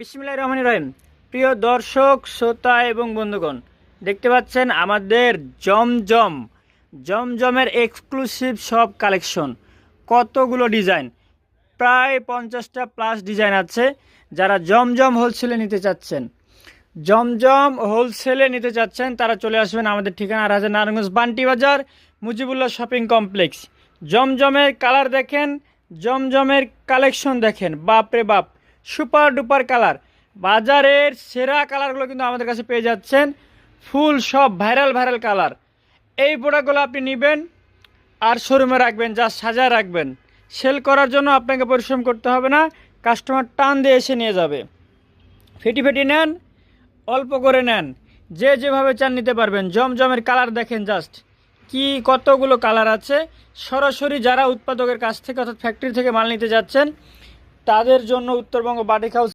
বিসমিল্লাহির রহমানির রহিম। প্রিয় দর্শক, শ্রোতা এবং বন্ধুগণ, দেখতে পাচ্ছেন আমাদের জমজমের এক্সক্লুসিভ সব কালেকশন। কতগুলো ডিজাইন, প্রায় 50টা প্লাস ডিজাইন আছে। যারা জমজম হোলসেলে নিতে চাচ্ছেন তারা চলে আসবেন। আমাদের ঠিকানা রাজা নারায়ণগঞ্জ বান্টি বাজার, মুজিবুল্লাহ শপিং কমপ্লেক্স। জমজমের কালার দেখেন, জমজমের কালেকশন দেখেন, বাপরে বাপ, সুপার ডুপার কালার। বাজারের সেরা কালারগুলো কিন্তু আমাদের কাছে পেয়ে যাচ্ছেন, ফুল সব ভাইরাল কালার। এই প্রোডাক্টগুলো আপনি নেবেন আর শোরুমে রাখবেন, যা সাজায় রাখবেন। সেল করার জন্য আপনাকে পরিশ্রম করতে হবে না, কাস্টমার টান দিয়ে এসে নিয়ে যাবে। ফেটি নেন, অল্প করে নেন, যে যেভাবে চান নিতে পারবেন। জমজমের কালার দেখেন জাস্ট, কি কতগুলো কালার আছে। সরাসরি যারা উৎপাদকের কাছ থেকে অর্থাৎ ফ্যাক্টরি থেকে মাল নিতে যাচ্ছেন তাদের জন্য উত্তরবঙ্গ বাটিক হাউস